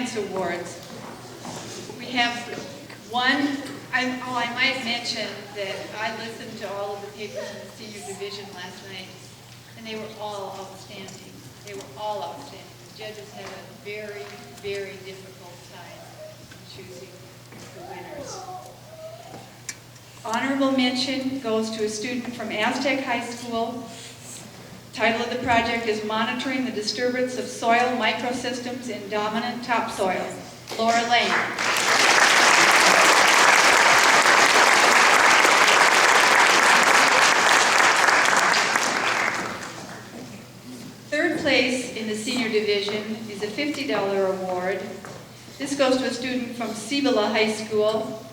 Science Awards. We have one, I might mention that I listened to all of the papers in the senior division last night, and they were all outstanding. They were all outstanding. The judges had a very, very difficult time choosing the winners. Honorable mention goes to a student from Aztec High School. Title of the project is Monitoring the Disturbance of Soil Microsystems in Dominant Topsoil. Laura Lane. Third place in the senior division is a $50 award. This goes to a student from Cibola High School.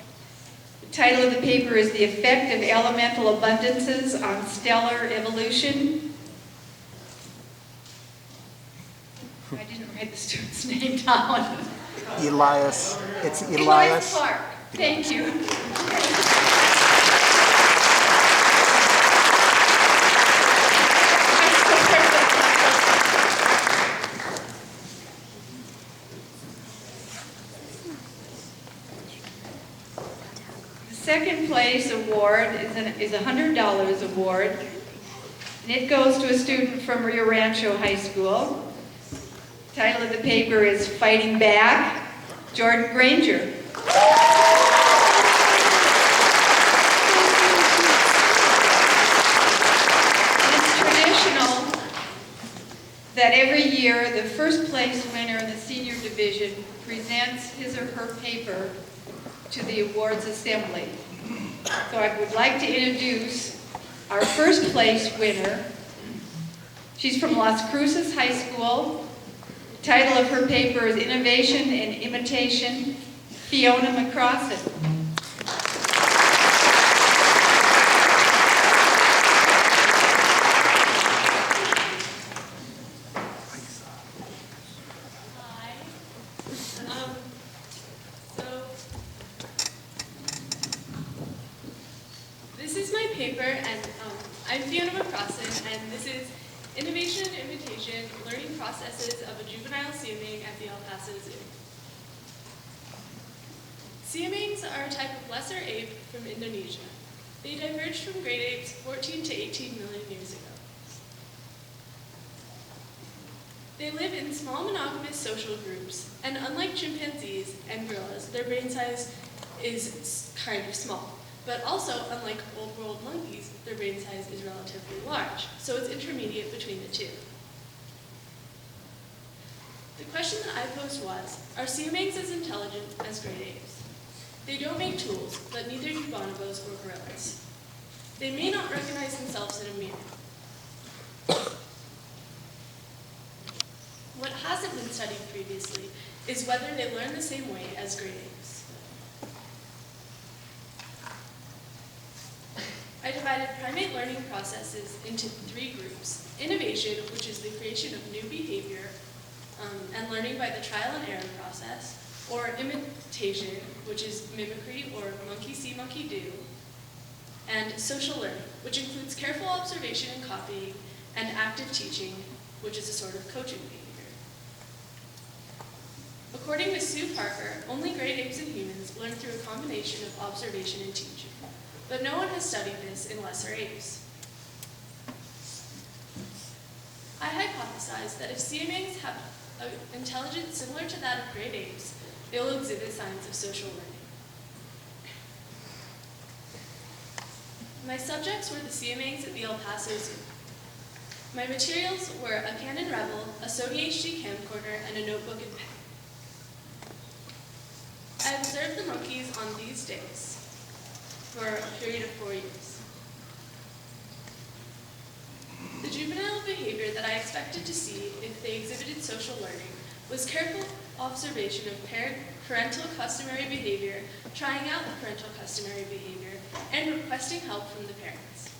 The title of the paper is The Effect of Elemental Abundances on Stellar Evolution. I didn't write the student's name down. Elias. It's Elias. Elias Clark. Thank you. Second place award is a $100 award, and it goes to a student from Rio Rancho High School. The title of the paper is Fighting Back, Jordan Granger. It's traditional that every year the first place winner in the senior division presents his or her paper to the awards assembly. So I would like to introduce our first place winner. She's from Las Cruces High School. The title of her paper is Innovation and Imitation, Fiona McCrossan. This is my paper, and I'm Fiona McCrossan, and this is Innovation and Imitation, Learning Processes of a Juvenile Siamang at the El Paso Zoo. Siamangs are a type of lesser ape from Indonesia. They diverged from great apes 14 to 18 million years ago. They live in small monogamous social groups, and unlike chimpanzees and gorillas, their brain size is kind of small. But also, unlike old world monkeys, their brain size is relatively large, so it's intermediate between the two. The question that I posed was, are Siamangs as intelligent as great apes? They don't make tools, but neither do bonobos or gorillas. They may not recognize themselves in a mirror. What hasn't been studied previously is whether they learn the same way as great apes. I divided primate learning processes into three groups. Innovation, which is the creation of new behavior and learning by the trial and error process, or imitation, which is mimicry or monkey see, monkey do, and social learning, which includes careful observation and copying, and active teaching, which is a sort of coaching behavior. According to Sue Parker, only great apes and humans learn through a combination of observation and teaching. But no one has studied this in lesser apes. I hypothesized that if Siamangs have an intelligence similar to that of great apes, they will exhibit signs of social learning. My subjects were the Siamangs at the El Paso Zoo. My materials were a Canon Rebel, a Sony HD camcorder, and a notebook and pen. I observed the monkeys on these days for a period of 4 years. The juvenile behavior that I expected to see if they exhibited social learning was careful observation of parental customary behavior, trying out the parental customary behavior, and requesting help from the parents.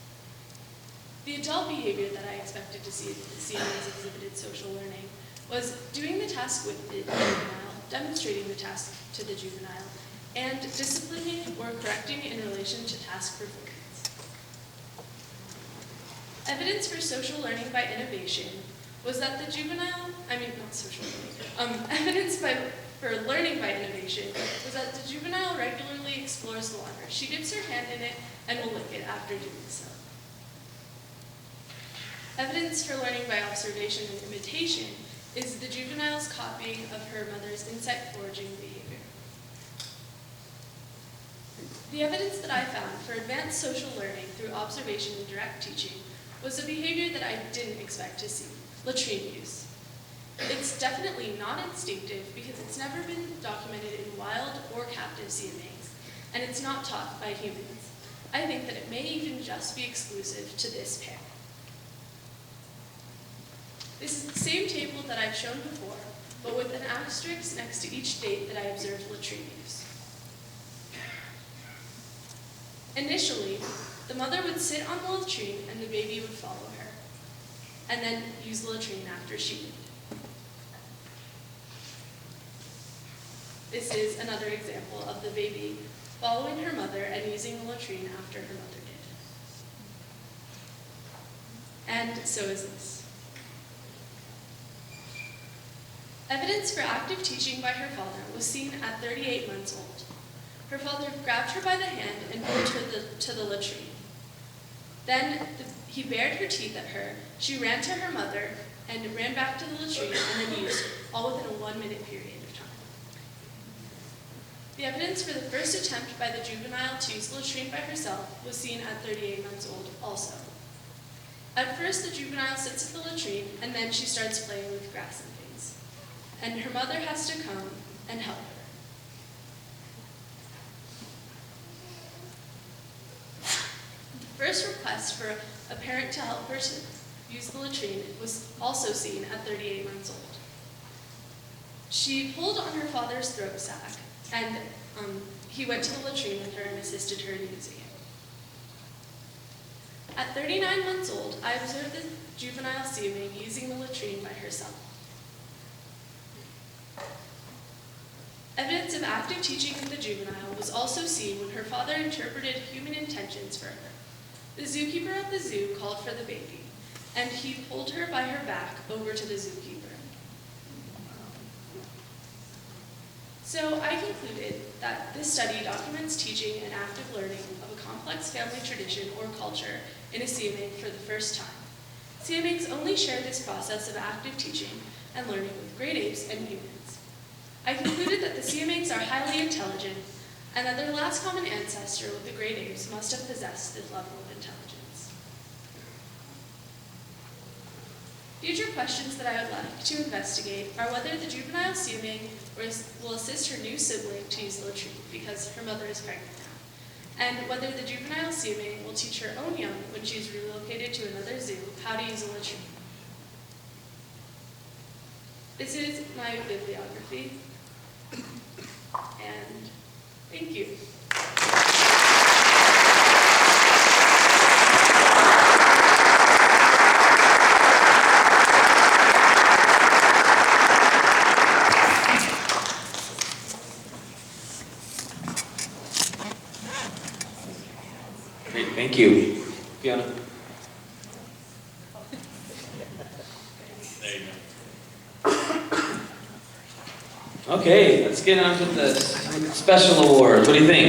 The adult behavior that I expected to see if the Siamangs exhibited social learning was doing the task with the juvenile, demonstrating the task to the juvenile, and disciplining or correcting in relation to task performance. Evidence for social learning by innovation was that the juvenile, evidence for learning by innovation was that the juvenile regularly explores the water. She dips her hand in it and will lick it after doing so. Evidence for learning by observation and imitation is the juvenile's copying of her mother's insect foraging behavior. The evidence that I found for advanced social learning through observation and direct teaching was a behavior that I didn't expect to see, latrine use. It's definitely not instinctive because it's never been documented in wild or captive Siamangs, and it's not taught by humans. I think that it may even just be exclusive to this pair. This is the same table that I've shown before, but with an asterisk next to each date that I observed latrine use. Initially, the mother would sit on the latrine and the baby would follow her, and then use the latrine after she moved. This is another example of the baby following her mother and using the latrine after her mother did. And so is this. Evidence for active teaching by her father was seen at 38 months old. Her father grabbed her by the hand and pulled her to the latrine. Then he bared her teeth at her, she ran to her mother, and ran back to the latrine and then used, all within a 1-minute period of time. The evidence for the first attempt by the juvenile to use the latrine by herself was seen at 38 months old also. At first, the juvenile sits at the latrine, and then she starts playing with grass and things. And her mother has to come and help her. The first request for a parent to help her to use the latrine was also seen at 38 months old. She pulled on her father's throat sac, and he went to the latrine with her and assisted her in using it. At 39 months old, I observed the juvenile Siamang using the latrine by herself. Evidence of active teaching of the juvenile was also seen when her father interpreted human intentions for her. The zookeeper at the zoo called for the baby, and he pulled her by her back over to the zookeeper. So I concluded that this study documents teaching and active learning of a complex family tradition or culture in a Siamang for the first time. Siamangs only share this process of active teaching and learning with great apes and humans. I concluded that the Siamangs are highly intelligent and that their last common ancestor with the great apes must have possessed this level of intelligence. Future questions that I would like to investigate are whether the juvenile Siamang will assist her new sibling to use the latrine because her mother is pregnant now, and whether the juvenile Siamang will teach her own young when she is relocated to another zoo how to use a latrine. This is my bibliography, and thank you. Great, thank you. Fiona? There you go. Okay, let's get on to the special awards. What do you think?